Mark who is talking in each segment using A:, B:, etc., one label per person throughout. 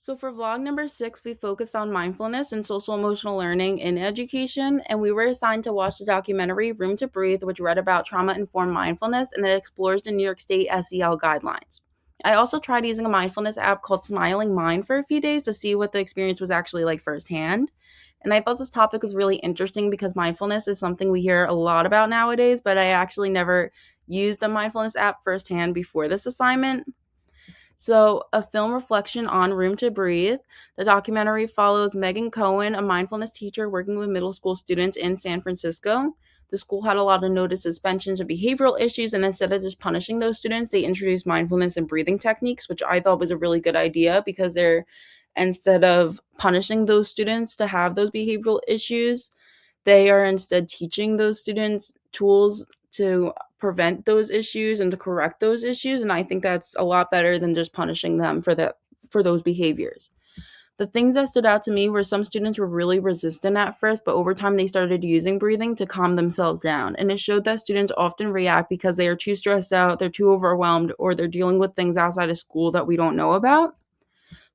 A: So for vlog number 6, we focused on mindfulness and social emotional learning in education, and we were assigned to watch the documentary Room to Breathe, which read about trauma-informed mindfulness and it explores the New York State SEL guidelines. I also tried using a mindfulness app called Smiling Mind for a few days to see what the experience was actually like firsthand. And I thought this topic was really interesting because mindfulness is something we hear a lot about nowadays, but I actually never used a mindfulness app firsthand before this assignment. So, a film reflection on Room to Breathe. The documentary follows Megan Cohen, a mindfulness teacher working with middle school students in San Francisco. The school had a lot of notice suspensions and behavioral issues, and instead of just punishing those students, they introduced mindfulness and breathing techniques, which I thought was a really good idea because instead of punishing those students to have those behavioral issues, they are instead teaching those students tools to prevent those issues and to correct those issues, and I think that's a lot better than just punishing them for those behaviors. The things that stood out to me were some students were really resistant at first, but over time they started using breathing to calm themselves down. And it showed that students often react because they are too stressed out, they're too overwhelmed, or they're dealing with things outside of school that we don't know about.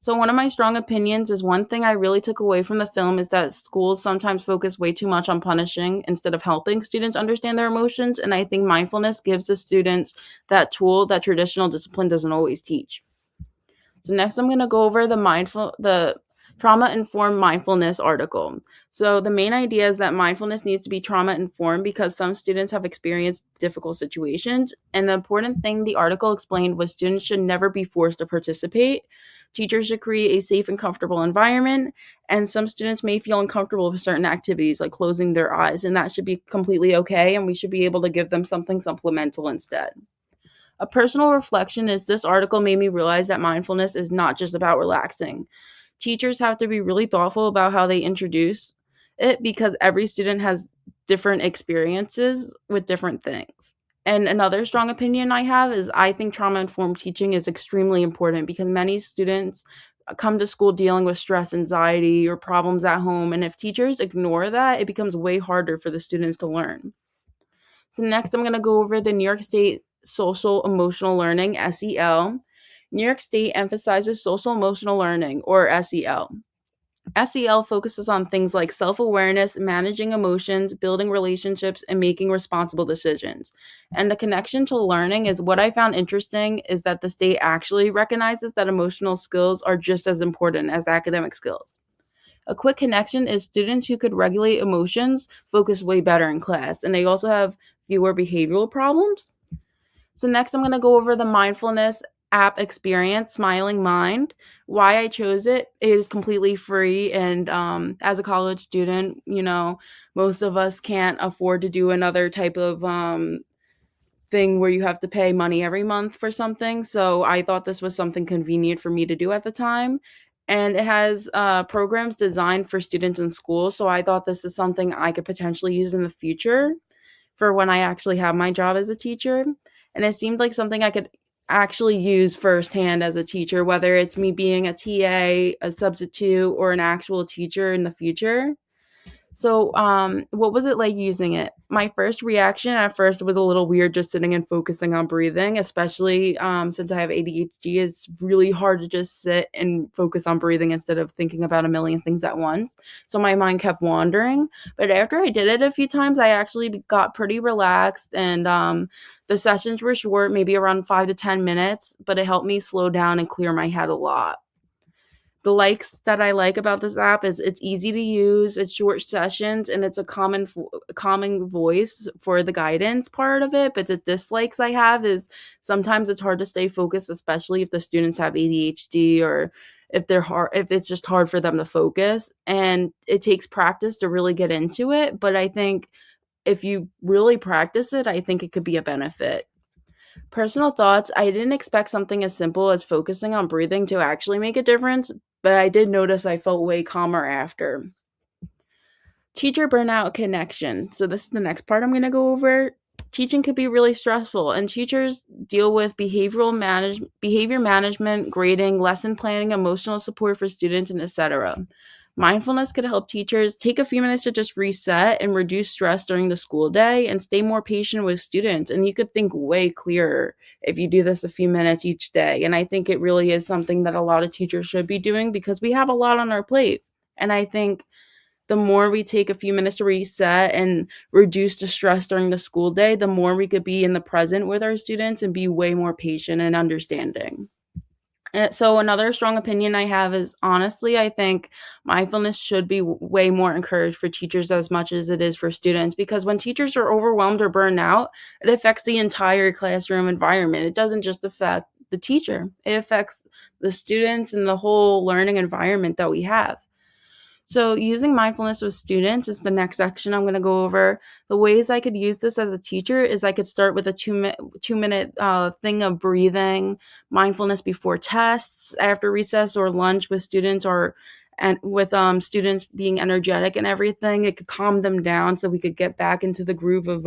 A: So one of my strong opinions is one thing I really took away from the film is that schools sometimes focus way too much on punishing instead of helping students understand their emotions, and I think mindfulness gives the students that tool that traditional discipline doesn't always teach. So next I'm going to go over the trauma informed mindfulness article. So the main idea is that mindfulness needs to be trauma informed because some students have experienced difficult situations, and the important thing the article explained was students should never be forced to participate. Teachers should create a safe and comfortable environment, and some students may feel uncomfortable with certain activities like closing their eyes, and that should be completely okay, and we should be able to give them something supplemental instead. A personal reflection is this article made me realize that mindfulness is not just about relaxing. Teachers have to be really thoughtful about how they introduce it because every student has different experiences with different things. And another strong opinion I have is I think trauma informed teaching is extremely important because many students come to school dealing with stress, anxiety, or problems at home. And if teachers ignore that, it becomes way harder for the students to learn. So next, I'm going to go over the New York State Social Emotional Learning, SEL. New York State emphasizes social emotional learning, or SEL. SEL focuses on things like self awareness, managing emotions, building relationships, and making responsible decisions. And the connection to learning is what I found interesting is that the state actually recognizes that emotional skills are just as important as academic skills. A quick connection is students who could regulate emotions focus way better in class, and they also have fewer behavioral problems. So next I'm going to go over the mindfulness app experience, Smiling Mind. Why I chose it, it is completely free, and as a college student, most of us can't afford to do another type of thing where you have to pay money every month for something. So I thought this was something convenient for me to do at the time. And it has programs designed for students in school. So I thought this is something I could potentially use in the future for when I actually have my job as a teacher. And it seemed like something I could actually use firsthand as a teacher, whether it's me being a TA, a substitute, or an actual teacher in the future. So, what was it like using it? My first reaction at first was a little weird just sitting and focusing on breathing, especially since I have ADHD. It's really hard to just sit and focus on breathing instead of thinking about a million things at once. So my mind kept wandering. But after I did it a few times, I actually got pretty relaxed, and the sessions were short, maybe around 5 to 10 minutes, but it helped me slow down and clear my head a lot. The likes that I like about this app is it's easy to use, it's short sessions, and it's a calming voice for the guidance part of it. But the dislikes I have is sometimes it's hard to stay focused, especially if the students have ADHD or if it's just hard for them to focus. And it takes practice to really get into it. But I think if you really practice it, I think it could be a benefit. Personal thoughts, I didn't expect something as simple as focusing on breathing to actually make a difference, but I did notice I felt way calmer after. Teacher burnout connection. So this is the next part I'm going to go over. Teaching could be really stressful, and teachers deal with behavior management, grading, lesson planning, emotional support for students, and etc. Mindfulness could help teachers take a few minutes to just reset and reduce stress during the school day and stay more patient with students. And you could think way clearer if you do this a few minutes each day. And I think it really is something that a lot of teachers should be doing because we have a lot on our plate. And I think the more we take a few minutes to reset and reduce the stress during the school day, the more we could be in the present with our students and be way more patient and understanding. So another strong opinion I have is, honestly, I think mindfulness should be way more encouraged for teachers as much as it is for students, because when teachers are overwhelmed or burned out, it affects the entire classroom environment. It doesn't just affect the teacher, it affects the students and the whole learning environment that we have. So, using mindfulness with students is the next section I'm going to go over. The ways I could use this as a teacher is I could start with a 2 minute thing of breathing, mindfulness before tests, after recess or lunch with students, or and with students being energetic and everything. It could calm them down so we could get back into the groove of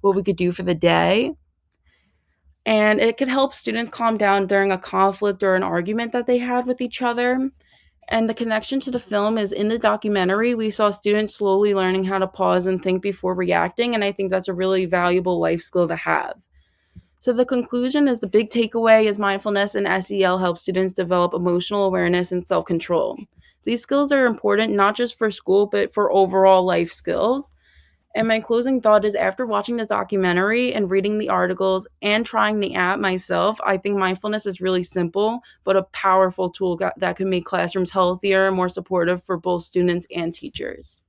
A: what we could do for the day. And it could help students calm down during a conflict or an argument that they had with each other. And the connection to the film is, in the documentary, we saw students slowly learning how to pause and think before reacting. And I think that's a really valuable life skill to have. So the conclusion is, the big takeaway is mindfulness and SEL help students develop emotional awareness and self-control. These skills are important not just for school, but for overall life skills. And my closing thought is, after watching the documentary and reading the articles and trying the app myself, I think mindfulness is really simple, but a powerful tool that can make classrooms healthier and more supportive for both students and teachers.